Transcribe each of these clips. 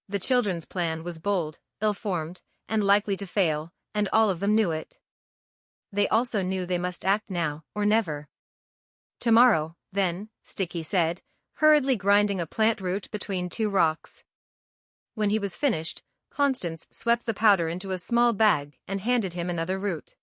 The children's plan was bold, ill-formed, and likely to fail, and all of them knew it. They also knew they must act now, or never. Tomorrow, then, Sticky said, hurriedly grinding a plant root between two rocks. When he was finished, Constance swept the powder into a small bag and handed him another root.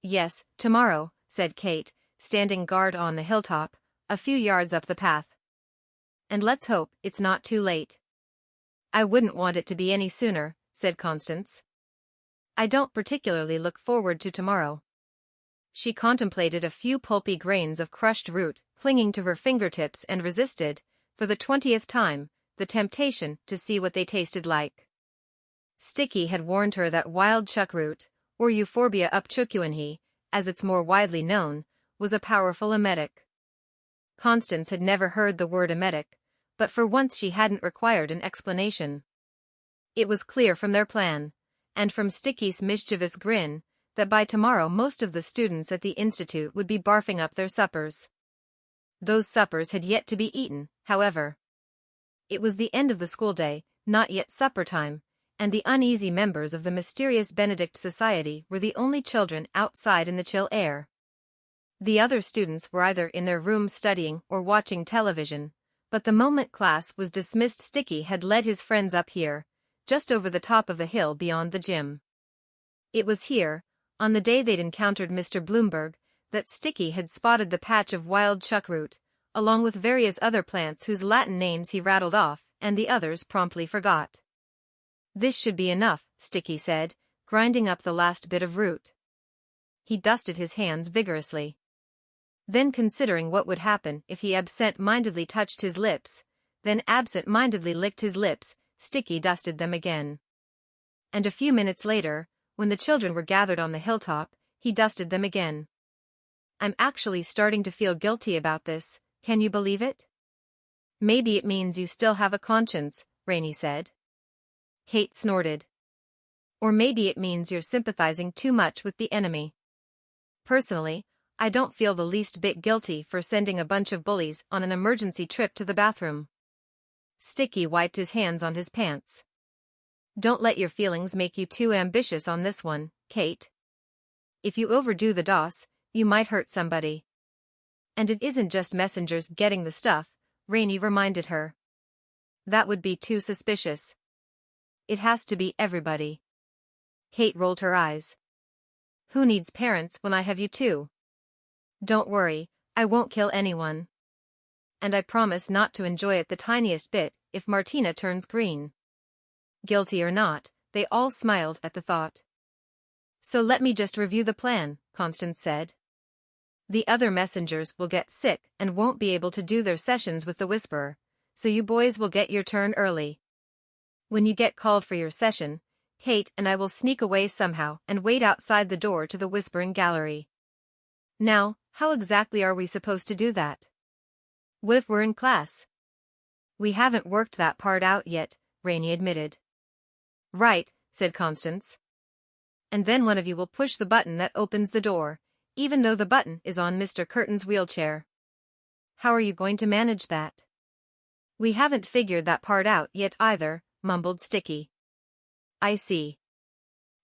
Yes, tomorrow, said Kate, standing guard on the hilltop, a few yards up the path. And let's hope it's not too late. I wouldn't want it to be any sooner, said Constance. I don't particularly look forward to tomorrow. She contemplated a few pulpy grains of crushed root clinging to her fingertips and resisted, for the 20th time, the temptation to see what they tasted like. Sticky had warned her that wild chuckroot, or Euphorbia upchuckuinhi, as it's more widely known, was a powerful emetic. Constance had never heard the word emetic, but for once she hadn't required an explanation. It was clear from their plan, and from Sticky's mischievous grin, that by tomorrow most of the students at the institute would be barfing up their suppers. Those suppers had yet to be eaten, however. It was the end of the school day, not yet supper time, and the uneasy members of the Mysterious Benedict Society were the only children outside in the chill air. The other students were either in their rooms studying or watching television, but the moment class was dismissed, Sticky had led his friends up here, just over the top of the hill beyond the gym. It was here, on the day they'd encountered Mr. Bloomberg, that Sticky had spotted the patch of wild chuckroot, along with various other plants whose Latin names he rattled off and the others promptly forgot. This should be enough, Sticky said, grinding up the last bit of root. He dusted his hands vigorously. Then, considering what would happen if he absent-mindedly touched his lips, then absent-mindedly licked his lips, Sticky dusted them again. And a few minutes later, when the children were gathered on the hilltop, he dusted them again. I'm actually starting to feel guilty about this, can you believe it? Maybe it means you still have a conscience, Reynie said. Kate snorted. Or maybe it means you're sympathizing too much with the enemy. Personally, I don't feel the least bit guilty for sending a bunch of bullies on an emergency trip to the bathroom. Sticky wiped his hands on his pants. Don't let your feelings make you too ambitious on this one, Kate. If you overdo the DOS, you might hurt somebody. And it isn't just messengers getting the stuff, Reynie reminded her. That would be too suspicious. It has to be everybody. Kate rolled her eyes. Who needs parents when I have you too? Don't worry, I won't kill anyone. And I promise not to enjoy it the tiniest bit if Martina turns green. Guilty or not, they all smiled at the thought. So let me just review the plan, Constance said. The other messengers will get sick and won't be able to do their sessions with the Whisperer, so you boys will get your turn early. When you get called for your session, Kate and I will sneak away somehow and wait outside the door to the Whispering Gallery. Now, how exactly are we supposed to do that? What if we're in class? We haven't worked that part out yet, Reynie admitted. Right, said Constance. And then one of you will push the button that opens the door, even though the button is on Mr. Curtin's wheelchair. How are you going to manage that? We haven't figured that part out yet either, mumbled Sticky. I see.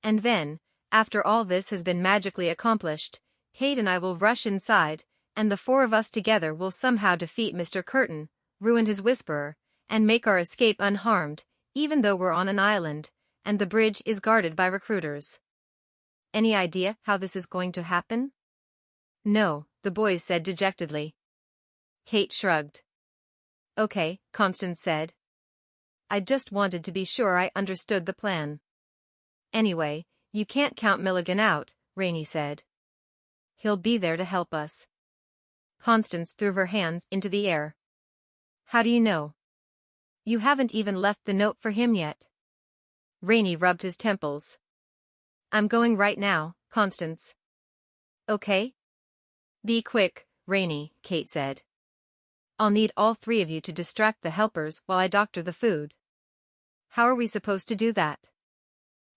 And then, after all this has been magically accomplished, Kate and I will rush inside, and the four of us together will somehow defeat Mr. Curtin, ruin his Whisperer, and make our escape unharmed, even though we're on an island, and the bridge is guarded by recruiters. Any idea how this is going to happen? No, the boys said dejectedly. Kate shrugged. Okay, Constance said. I just wanted to be sure I understood the plan. Anyway, you can't count Milligan out, Reynie said. He'll be there to help us. Constance threw her hands into the air. How do you know? You haven't even left the note for him yet. Reynie rubbed his temples. I'm going right now, Constance. Okay? Be quick, Reynie, Kate said. I'll need all three of you to distract the helpers while I doctor the food. How are we supposed to do that?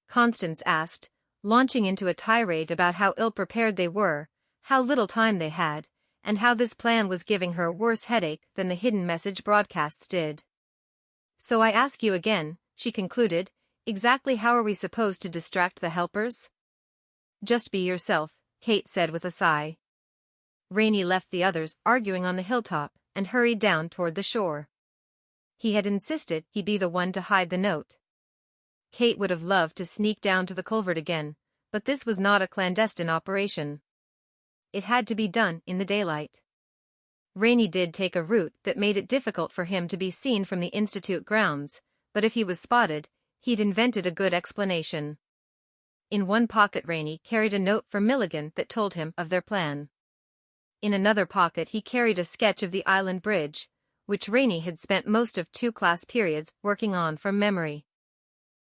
Constance asked, launching into a tirade about how ill-prepared they were, how little time they had, and how this plan was giving her a worse headache than the hidden message broadcasts did. So I ask you again, she concluded. Exactly how are we supposed to distract the helpers? Just be yourself, Kate said with a sigh. Reynie left the others arguing on the hilltop and hurried down toward the shore. He had insisted he be the one to hide the note. Kate would have loved to sneak down to the culvert again, but this was not a clandestine operation. It had to be done in the daylight. Reynie did take a route that made it difficult for him to be seen from the institute grounds, but if he was spotted, he'd invented a good explanation. In one pocket Reynie carried a note for Milligan that told him of their plan. In another pocket he carried a sketch of the island bridge, which Reynie had spent most of 2 class periods working on from memory.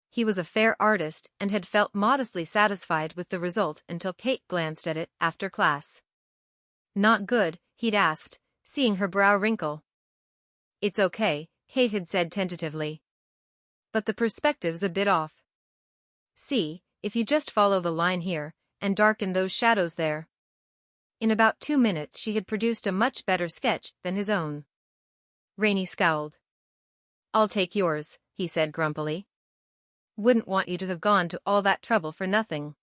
He was a fair artist and had felt modestly satisfied with the result until Kate glanced at it after class. Not good, he'd asked, seeing her brow wrinkle. It's okay, Kate had said tentatively. But the perspective's a bit off. See, if you just follow the line here, and darken those shadows there. In about 2 minutes she had produced a much better sketch than his own. Reynie scowled. I'll take yours, he said grumpily. Wouldn't want you to have gone to all that trouble for nothing.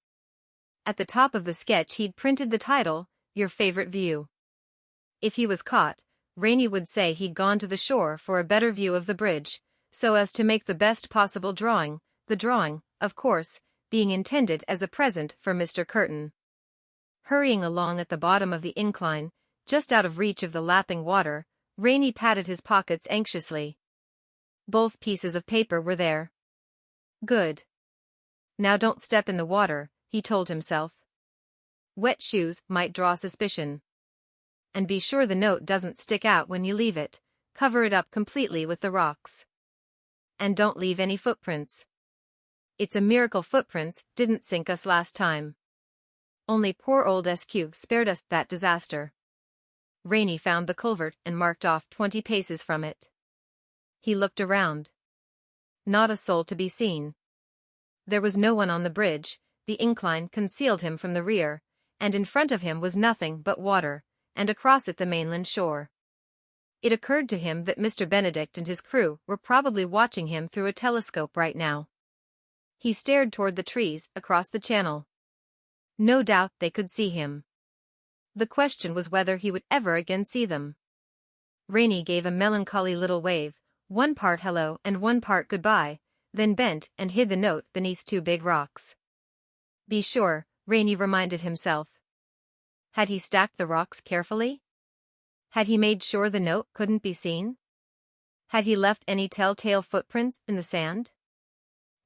At the top of the sketch he'd printed the title, Your Favorite View. If he was caught, Reynie would say he'd gone to the shore for a better view of the bridge, so as to make the best possible drawing, the drawing, of course, being intended as a present for Mr. Curtin. Hurrying along at the bottom of the incline, just out of reach of the lapping water, Reynie patted his pockets anxiously. Both pieces of paper were there. Good. Now don't step in the water, he told himself. Wet shoes might draw suspicion. And be sure the note doesn't stick out when you leave it, cover it up completely with the rocks. And don't leave any footprints. It's a miracle footprints didn't sink us last time. Only poor old SQ spared us that disaster. Reynie found the culvert and marked off 20 paces from it. He looked around. Not a soul to be seen. There was no one on the bridge, the incline concealed him from the rear, and in front of him was nothing but water, and across it the mainland shore. It occurred to him that Mr. Benedict and his crew were probably watching him through a telescope right now. He stared toward the trees across the channel. No doubt they could see him. The question was whether he would ever again see them. Reynie gave a melancholy little wave, one part hello and one part goodbye, then bent and hid the note beneath 2 big rocks. Be sure, Reynie reminded himself. Had he stacked the rocks carefully? Had he made sure the note couldn't be seen? Had he left any telltale footprints in the sand?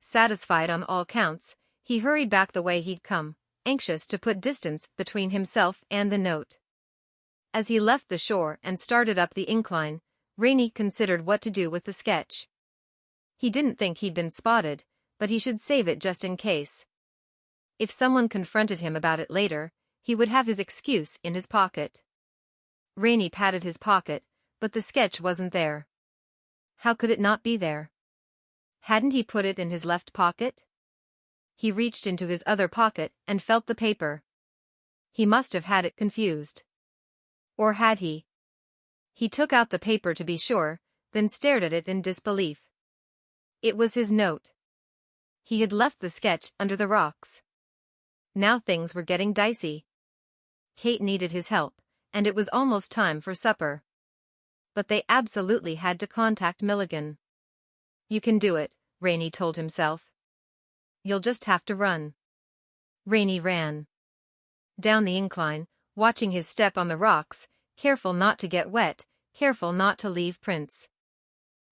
Satisfied on all counts, he hurried back the way he'd come, anxious to put distance between himself and the note. As he left the shore and started up the incline, Reynie considered what to do with the sketch. He didn't think he'd been spotted, but he should save it just in case. If someone confronted him about it later, he would have his excuse in his pocket. Reynie patted his pocket, but the sketch wasn't there. How could it not be there? Hadn't he put it in his left pocket? He reached into his other pocket and felt the paper. He must have had it confused. Or had he? He took out the paper to be sure, then stared at it in disbelief. It was his note. He had left the sketch under the rocks. Now things were getting dicey. Kate needed his help, and it was almost time for supper. But they absolutely had to contact Milligan. You can do it, Reynie told himself. You'll just have to run. Reynie ran. Down the incline, watching his step on the rocks, careful not to get wet, careful not to leave prints.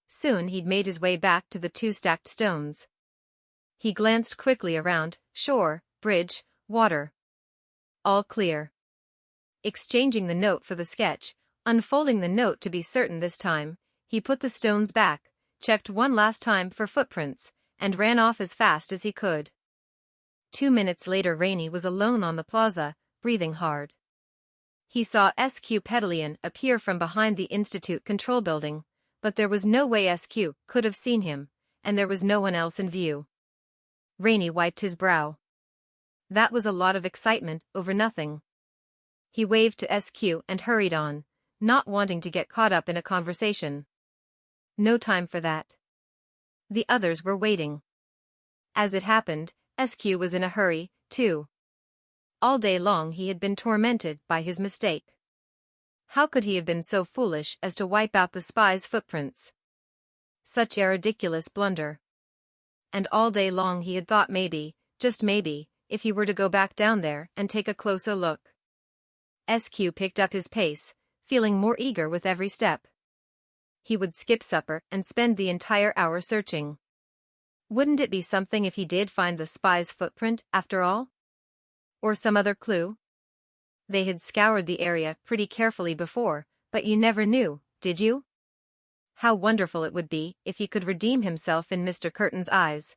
Soon he'd made his way back to the 2 stacked stones. He glanced quickly around, shore, bridge, water. All clear. Exchanging the note for the sketch, unfolding the note to be certain this time, he put the stones back, checked one last time for footprints, and ran off as fast as he could. 2 minutes later Reynie was alone on the plaza, breathing hard. He saw SQ Pedalian appear from behind the Institute control building, but there was no way SQ could have seen him, and there was no one else in view. Reynie wiped his brow. That was a lot of excitement over nothing. He waved to SQ and hurried on, not wanting to get caught up in a conversation. No time for that. The others were waiting. As it happened, SQ was in a hurry, too. All day long he had been tormented by his mistake. How could he have been so foolish as to wipe out the spy's footprints? Such a ridiculous blunder. And all day long he had thought maybe, just maybe, if he were to go back down there and take a closer look. SQ picked up his pace, feeling more eager with every step. He would skip supper and spend the entire hour searching. Wouldn't it be something if he did find the spy's footprint, after all? Or some other clue? They had scoured the area pretty carefully before, but you never knew, did you? How wonderful it would be if he could redeem himself in Mr. Curtin's eyes.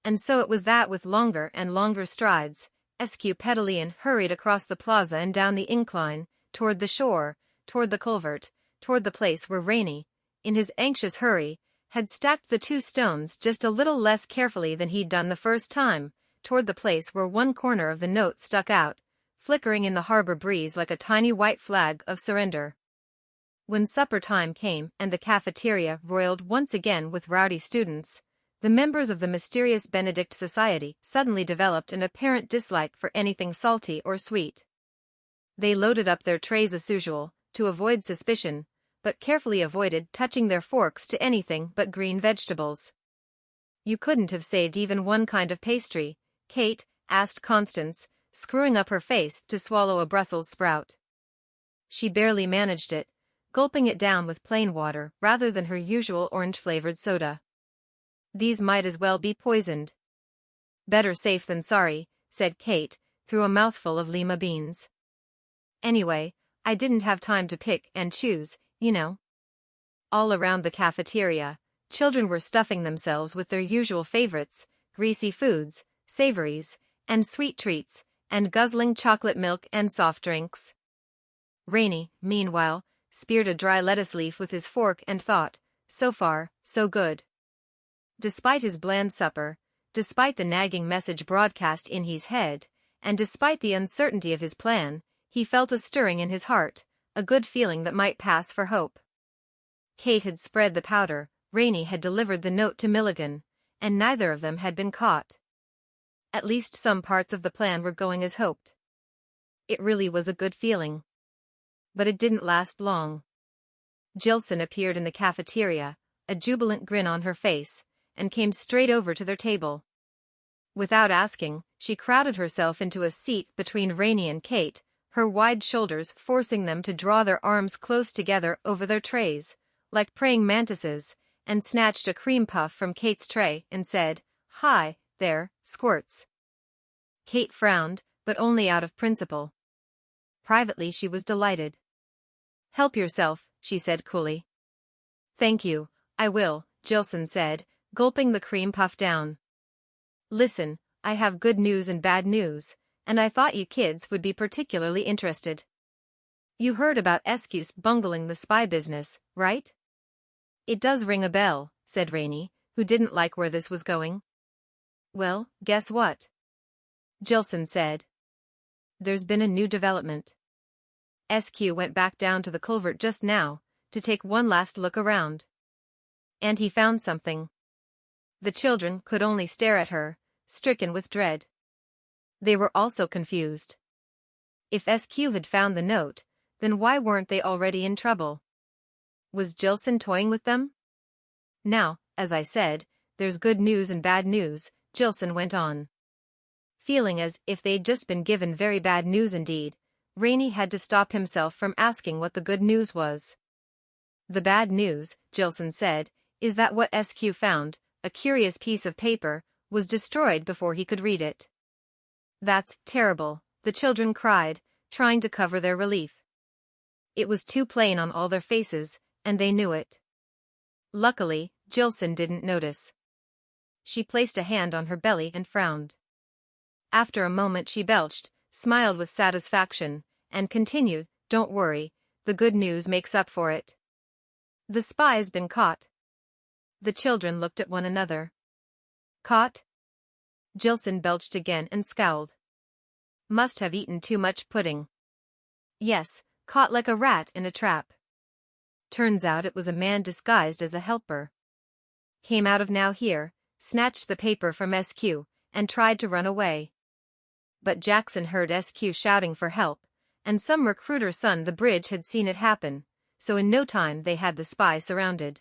And so it was that with longer and longer strides, SQ Pedalian hurried across the plaza and down the incline, toward the shore, toward the culvert, toward the place where Reynie, in his anxious hurry, had stacked the 2 stones just a little less carefully than he'd done the first time, toward the place where one corner of the note stuck out, flickering in the harbor breeze like a tiny white flag of surrender. When supper time came and the cafeteria roiled once again with rowdy students, the members of the Mysterious Benedict Society suddenly developed an apparent dislike for anything salty or sweet. They loaded up their trays as usual, to avoid suspicion, but carefully avoided touching their forks to anything but green vegetables. "You couldn't have saved even one kind of pastry, Kate?" asked Constance, screwing up her face to swallow a Brussels sprout. She barely managed it, gulping it down with plain water rather than her usual orange-flavored soda. "These might as well be poisoned." "Better safe than sorry," said Kate, through a mouthful of lima beans. "Anyway, I didn't have time to pick and choose, you know." All around the cafeteria, children were stuffing themselves with their usual favorites, greasy foods, savories, and sweet treats, and guzzling chocolate milk and soft drinks. Reynie, meanwhile, speared a dry lettuce leaf with his fork and thought, so far, so good. Despite his bland supper, despite the nagging message broadcast in his head, and despite the uncertainty of his plan, he felt a stirring in his heart, a good feeling that might pass for hope. Kate had spread the powder, Reynie had delivered the note to Milligan, and neither of them had been caught. At least some parts of the plan were going as hoped. It really was a good feeling. But it didn't last long. Jillson appeared in the cafeteria, a jubilant grin on her face, and came straight over to their table. Without asking, she crowded herself into a seat between Reynie and Kate, her wide shoulders forcing them to draw their arms close together over their trays, like praying mantises, and snatched a cream puff from Kate's tray and said, "Hi, there, squirts." Kate frowned, but only out of principle. Privately she was delighted. "Help yourself," she said coolly. "Thank you, I will," Jillson said, gulping the cream puff down. "Listen, I have good news and bad news, and I thought you kids would be particularly interested. You heard about SQ's bungling the spy business, right?" "It does ring a bell," said Reynie, who didn't like where this was going. "Well, guess what?" Jillson said. "There's been a new development. SQ went back down to the culvert just now, to take one last look around. And he found something." The children could only stare at her, stricken with dread. They were also confused. If SQ had found the note, then why weren't they already in trouble? Was Jillson toying with them? "Now, as I said, there's good news and bad news," Jillson went on. Feeling as if they'd just been given very bad news indeed, Reynie had to stop himself from asking what the good news was. "The bad news," Jillson said, "is that what SQ found, a curious piece of paper, was destroyed before he could read it." "That's terrible," the children cried, trying to cover their relief. It was too plain on all their faces, and they knew it. Luckily, Jillson didn't notice. She placed a hand on her belly and frowned. After a moment she belched, smiled with satisfaction, and continued, "Don't worry, the good news makes up for it. The spy's been caught." The children looked at one another. "Caught?" Jillson belched again and scowled. "Must have eaten too much pudding." "Yes, caught like a rat in a trap. Turns out it was a man disguised as a helper." came out of now here, snatched the paper from SQ, and tried to run away. But Jackson heard SQ shouting for help, and some recruiter's son the bridge had seen it happen, so in no time they had the spy surrounded.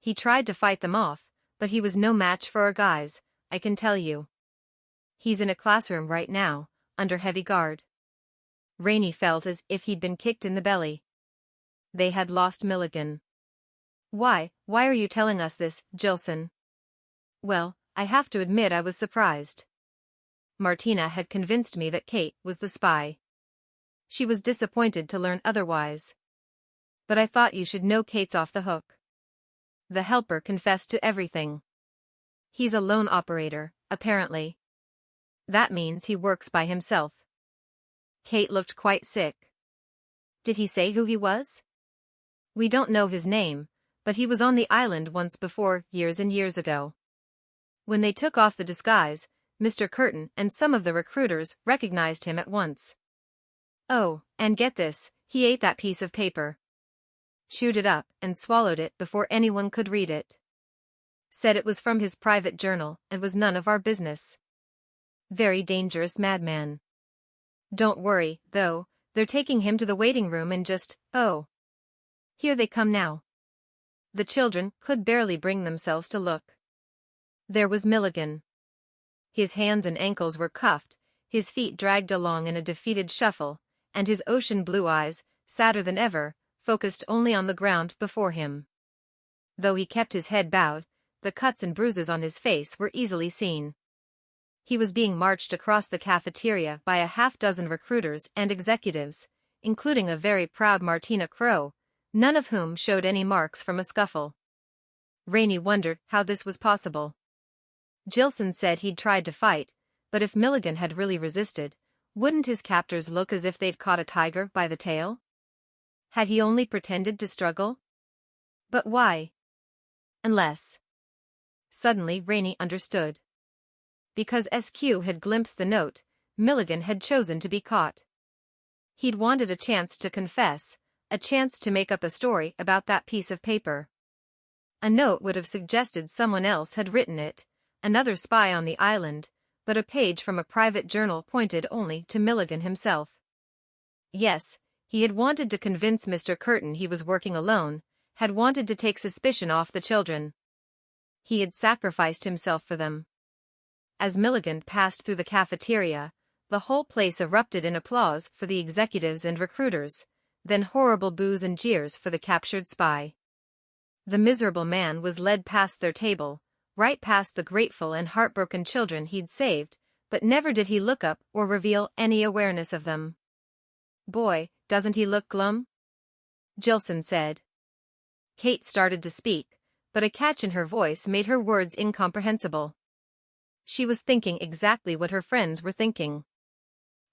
He tried to fight them off, but he was no match for our guys, I can tell you. He's in a classroom right now, under heavy guard. Reynie felt as if he'd been kicked in the belly. They had lost Milligan. Why are you telling us this, Jillson? Well, I have to admit I was surprised. Martina had convinced me that Kate was the spy. She was disappointed to learn otherwise. But I thought you should know Kate's off the hook. The helper confessed to everything. He's a lone operator, apparently. That means he works by himself. Kate looked quite sick. Did he say who he was? We don't know his name, but he was on the island once before, years and years ago. When they took off the disguise, Mr. Curtin and some of the recruiters recognized him at once. Oh, and get this, he ate that piece of paper. Chewed it up and swallowed it before anyone could read it. Said it was from his private journal and was none of our business. Very dangerous madman. Don't worry, though, they're taking him to the waiting room and oh. Here they come now. The children could barely bring themselves to look. There was Milligan. His hands and ankles were cuffed, his feet dragged along in a defeated shuffle, and his ocean blue eyes, sadder than ever, focused only on the ground before him. Though he kept his head bowed, the cuts and bruises on his face were easily seen. He was being marched across the cafeteria by a half-dozen recruiters and executives, including a very proud Martina Crowe, none of whom showed any marks from a scuffle. Reynie wondered how this was possible. Jillson said he'd tried to fight, but if Milligan had really resisted, wouldn't his captors look as if they'd caught a tiger by the tail? Had he only pretended to struggle? But why? Unless... Suddenly Reynie understood. Because SQ had glimpsed the note, Milligan had chosen to be caught. He'd wanted a chance to confess, a chance to make up a story about that piece of paper. A note would have suggested someone else had written it, another spy on the island, but a page from a private journal pointed only to Milligan himself. Yes, he had wanted to convince Mr. Curtin he was working alone, had wanted to take suspicion off the children. He had sacrificed himself for them. As Milligan passed through the cafeteria, the whole place erupted in applause for the executives and recruiters, then horrible boos and jeers for the captured spy. The miserable man was led past their table, right past the grateful and heartbroken children he'd saved, but never did he look up or reveal any awareness of them. Boy, doesn't he look glum? Jillson said. Kate started to speak, but a catch in her voice made her words incomprehensible. She was thinking exactly what her friends were thinking.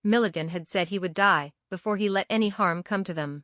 Milligan had said he would die before he let any harm come to them.